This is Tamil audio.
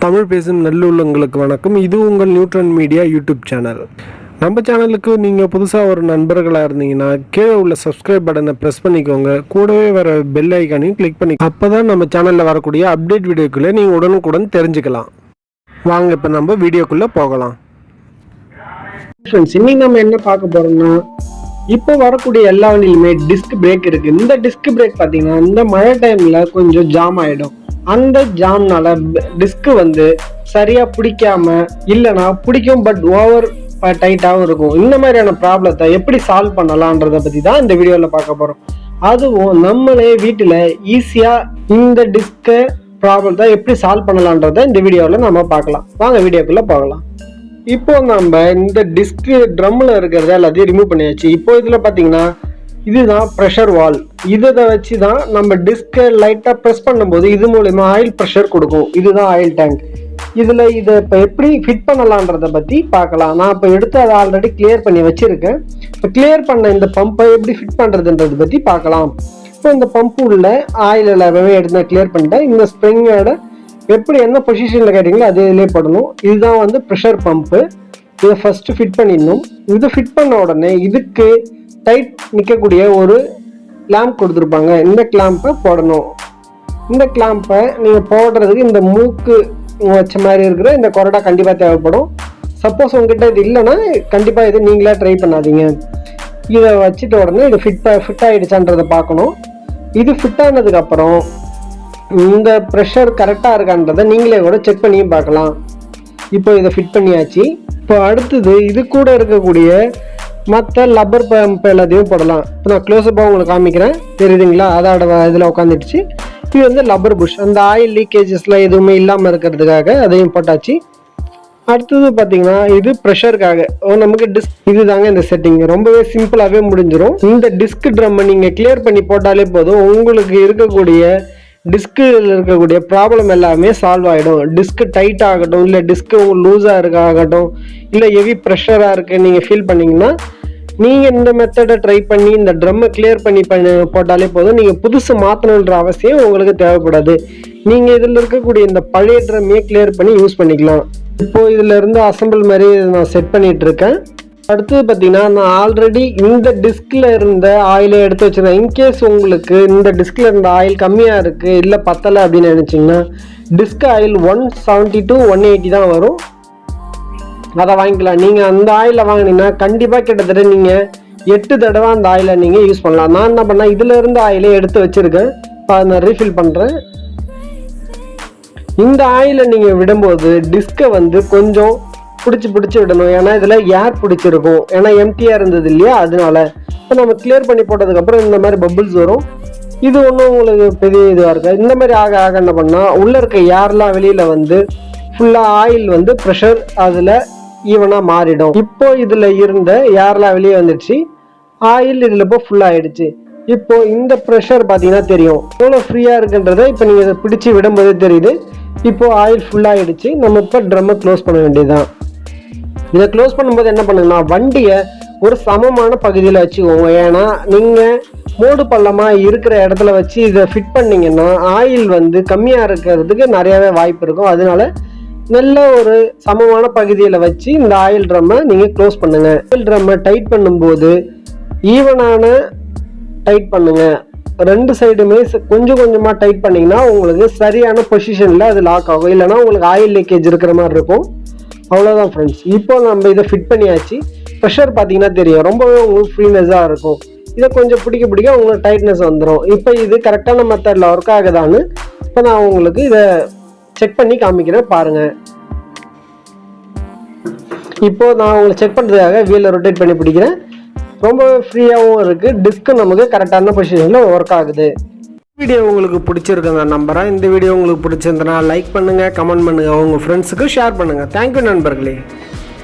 தமிழ் பேசும் நல்லுள்ளங்களுக்கு வணக்கம். இது உங்கள் நியூட்ரன் மீடியா யூடியூப் சேனல். நம்ம சேனலுக்கு நீங்கள் புதுசாக ஒரு நண்பர்களாக இருந்தீங்கன்னா கீழே உள்ள சப்ஸ்கிரைப் பட்டனை ப்ரெஸ் பண்ணிக்கோங்க. கூடவே வர பெல் ஐக்கானையும் கிளிக் பண்ணி அப்போ தான் நம்ம சேனலில் வரக்கூடிய அப்டேட் வீடியோக்குள்ளே நீங்கள் உடனுக்குடன் தெரிஞ்சுக்கலாம். வாங்க இப்போ நம்ம வீடியோக்குள்ளே போகலாம். ஃப்ரெண்ட்ஸ், இன்னைக்கு நம்ம என்ன பார்க்க போகிறோம்னா, இப்போ வரக்கூடிய எல்லா வண்டியிலுமே டிஸ்க் பிரேக் இருக்குது. இந்த டிஸ்க் பிரேக் பார்த்தீங்கன்னா இந்த மழை டைமில் கொஞ்சம் ஜாம் ஆகிடும். அந்த ஜாம்னால டிஸ்க் சரியா பிடிக்காம இல்லைனா பிடிக்கும் பட் ஓவர் டைட்டாகவும் இருக்கும். இந்த மாதிரியான ப்ராப்ளத்தை எப்படி சால்வ் பண்ணலான்றதை பற்றி தான் இந்த வீடியோவில் பார்க்க போகிறோம். அதுவும் நம்மளே வீட்டில் ஈஸியாக இந்த டிஸ்கை ப்ராப்ளத்தை எப்படி சால்வ் பண்ணலான்றதை இந்த வீடியோவில் நம்ம பார்க்கலாம். வாங்க வீடியோக்குள்ளே போகலாம். இப்போ நம்ம இந்த டிஸ்க் ட்ரம்மில் இருக்கிறத எல்லாத்தையும் ரிமூவ் பண்ணியாச்சு. இப்போ இதில் பார்த்தீங்கன்னா இதுதான் ப்ரெஷர் வால். இதை வச்சு தான் நம்ம டிஸ்கை லைட்டாக ப்ரெஸ் பண்ணும்போது இது மூலமா ஆயில் ப்ரெஷர் கொடுக்கும். இதுதான் ஆயில் டேங்க். இதில் இதை இப்போ எப்படி ஃபிட் பண்ணலான்றதை பற்றி பார்க்கலாம். நான் இப்போ எடுத்து அதை ஆல்ரெடி கிளியர் பண்ணி வச்சுருக்கேன். இப்போ கிளியர் பண்ண இந்த பம்பை எப்படி ஃபிட் பண்ணுறதுன்றதை பற்றி பார்க்கலாம். இப்போ இந்த பம்பு உள்ள ஆயில் எல்லாமே எடுத்து நான் கிளியர் பண்ணிட்டேன். இந்த ஸ்ப்ரிங்கோட எப்படி என்ன பொசிஷனில் கேட்டிங்களோ அது இதிலே போடணும். இதுதான் ப்ரெஷர் பம்பு. இதை ஃபஸ்ட்டு ஃபிட் பண்ணிடணும். இது ஃபிட் பண்ண உடனே இதுக்கு டைட் நிற்கக்கூடிய ஒரு கிளாம்ப் கொடுத்துருப்பாங்க. இந்த கிளாம்பை போடணும். இந்த கிளாம்பை நீங்கள் போடுறதுக்கு இந்த மூக்கு வச்ச மாதிரி இருக்கிற இந்த கொரடா கண்டிப்பாக தேவைப்படும். சப்போஸ் உங்ககிட்ட இது இல்லைன்னா கண்டிப்பாக இது நீங்களே ட்ரை பண்ணாதீங்க. இதை வச்சுட்ட உடனே இது ஃபிட் ஆகிடுச்சான்றதை பார்க்கணும். இது ஃபிட் ஆனதுக்கப்புறம் இந்த ப்ரெஷர் கரெக்டாக இருக்கான்றதை நீங்களே கூட செக் பண்ணியும் பார்க்கலாம். இப்போ இதை ஃபிட் பண்ணியாச்சு. இப்போ அடுத்தது இது கூட இருக்கக்கூடிய மற்ற லப்பர் பம்ப் எல்லாத்தையும் போடலாம். இப்போ நான் க்ளோஸ்அப்பாக உங்களுக்கு காமிக்கிறேன், தெரியுதுங்களா? அதோட இதில் உட்காந்துடுச்சு. இது லப்பர் புஷ், அந்த ஆயில் லீக்கேஜஸ்லாம் எதுவுமே இல்லாமல் இருக்கிறதுக்காக அதையும் போட்டாச்சு. அடுத்தது பார்த்தீங்கன்னா இது ப்ரெஷருக்காக நமக்கு டிஸ்க். இது தாங்க இந்த செட்டிங். ரொம்பவே சிம்பிளாகவே முடிஞ்சிடும். இந்த டிஸ்க் ட்ரம்மை நீங்கள் கிளியர் பண்ணி போட்டாலே போதும், உங்களுக்கு இருக்கக்கூடிய டிஸ்கில் இருக்கக்கூடிய ப்ராப்ளம் எல்லாமே சால்வ் ஆகிடும். டிஸ்க் டைட் ஆகட்டும், இல்லை டிஸ்க்கு லூஸாக இருக்காகட்டும், இல்லை ஹெவி ப்ரெஷராக இருக்குது நீங்கள் ஃபீல் பண்ணிங்கன்னா நீங்கள் இந்த மெத்தடை ட்ரை பண்ணி இந்த ட்ரம்மை கிளியர் பண்ணி போட்டாலே போதும். நீங்கள் புதுசு மாற்றணுன்ற அவசியம் உங்களுக்கு தேவைப்படாது. நீங்கள் இதில் இருக்கக்கூடிய இந்த பழைய ட்ரம்மையே கிளியர் பண்ணி யூஸ் பண்ணிக்கலாம். இப்போது இதில் இருந்து அசம்பிள் மாதிரி நான் செட் பண்ணிகிட்டு இருக்கேன். அடுத்தது பார்த்தீங்கன்னா நான் ஆல்ரெடி இந்த டிஸ்கில் இருந்த ஆயிலை எடுத்து வச்சுருக்கேன். இன்கேஸ் உங்களுக்கு இந்த டிஸ்கில் இருந்த ஆயில் கம்மியாக இருக்குது, இல்லை பத்தலை அப்படின்னு நினச்சிங்கன்னா டிஸ்க் ஆயில் 170 to 180 தான் வரும். அதை வாங்கிக்கலாம். நீங்கள் அந்த ஆயிலை வாங்கினீங்கன்னா கண்டிப்பாக கிட்டத்தட்ட நீங்கள் 8 தடவை அந்த ஆயிலை நீங்கள் யூஸ் பண்ணலாம். நான் என்ன பண்ணேன், இதில் இருந்த ஆயிலை எடுத்து வச்சுருக்கேன். இப்போ அதை நான் ரீஃபில் பண்ணுறேன். இந்த ஆயிலை நீங்கள் விடும்போது டிஸ்கை கொஞ்சம் பிடிச்சி விடணும். ஏன்னா இதில் ஏர் பிடிச்சிருக்கும். ஏன்னா எம்டியாக இருந்தது இல்லையா, அதனால. இப்போ நம்ம கிளியர் பண்ணி போட்டதுக்கப்புறம் இந்த மாதிரி பபிள்ஸ் வரும். இது ஒன்றும் உங்களுக்கு பெரிய இதுவாக இருக்காது. இந்த மாதிரி ஆக என்ன பண்ணால் உள்ளே இருக்க ஏர்லாம் வெளியில் ஃபுல்லாக ஆயில் ப்ரெஷர் அதில் ஈவனாக மாறிடும். இப்போ இதில் இருந்த ஏர்லாம் வெளியே வந்துடுச்சு, ஆயில் இதில் இப்போ ஃபுல்லாக ஆகிடுச்சு. இப்போ இந்த ப்ரெஷர் பார்த்தீங்கன்னா தெரியும் எவ்வளோ ஃப்ரீயாக இருக்குன்றதை இப்போ நீங்கள் இதை பிடிச்சி விடும்போதே தெரியுது. இப்போது ஆயில் ஃபுல்லாகிடுச்சு. நம்ம இப்போ ட்ரம்மை க்ளோஸ் பண்ண வேண்டியதுதான். இதை க்ளோஸ் பண்ணும்போது என்ன பண்ணுங்கன்னா வண்டியை ஒரு சமமான பகுதியில் வச்சுக்கோங்க. ஏன்னா நீங்கள் மோடு பள்ளமாக இருக்கிற இடத்துல வச்சு இதை ஃபிட் பண்ணிங்கன்னா ஆயில் கம்மியாக இருக்கிறதுக்கு நிறையாவே வாய்ப்பு இருக்கும். அதனால நல்ல ஒரு சமமான பகுதியில் வச்சு இந்த ஆயில் ட்ரம்மை நீங்கள் க்ளோஸ் பண்ணுங்கள். ஆயில் ட்ரம்மை டைட் பண்ணும்போது ஈவனான டைட் பண்ணுங்கள். ரெண்டு சைடுமே கொஞ்சம் கொஞ்சமாக டைட் பண்ணிங்கன்னா உங்களுக்கு சரியான பொசிஷனில் அது லாக் ஆகும். இல்லைனா உங்களுக்கு ஆயில் லீக்கேஜ் இருக்கிற மாதிரி இருக்கும். அவ்வளோதான் ஃப்ரெண்ட்ஸ். இப்போ நம்ம இதை ஃபிட் பண்ணியாச்சு. ப்ரெஷர் பார்த்தீங்கன்னா தெரியும், ரொம்பவே உங்களுக்கு ஃப்ரீனஸாக இருக்கும். இதை கொஞ்சம் பிடிக்க உங்களுக்கு டைட்னஸ் வந்துடும். இப்போ இது கரெக்டான மெத்தடில் ஒர்க் ஆகுதான்னு இப்போ நான் உங்களுக்கு இதை செக் பண்ணி காமிக்கிறேன், பாருங்கள். இப்போ நான் உங்களுக்கு செக் பண்ணுறதுக்காக வீலை ரொட்டேட் பண்ணி பிடிக்கிறேன். ரொம்பவே ஃப்ரீயாகவும் இருக்குது. டிஸ்க்கு நமக்கு கரெக்டான பொசிஷனில் ஒர்க் ஆகுது. வீடியோ உங்களுக்கு பிடிச்சிருக்குங்க நம்புறேன். இந்த வீடியோ உங்களுக்கு பிடிச்சிருந்தனா லைக் பண்ணுங்கள், கமெண்ட் பண்ணுங்கள், உங்கள் ஃப்ரெண்ட்ஸுக்கு ஷேர் பண்ணுங்கள். தேங்க்யூ நண்பர்களே.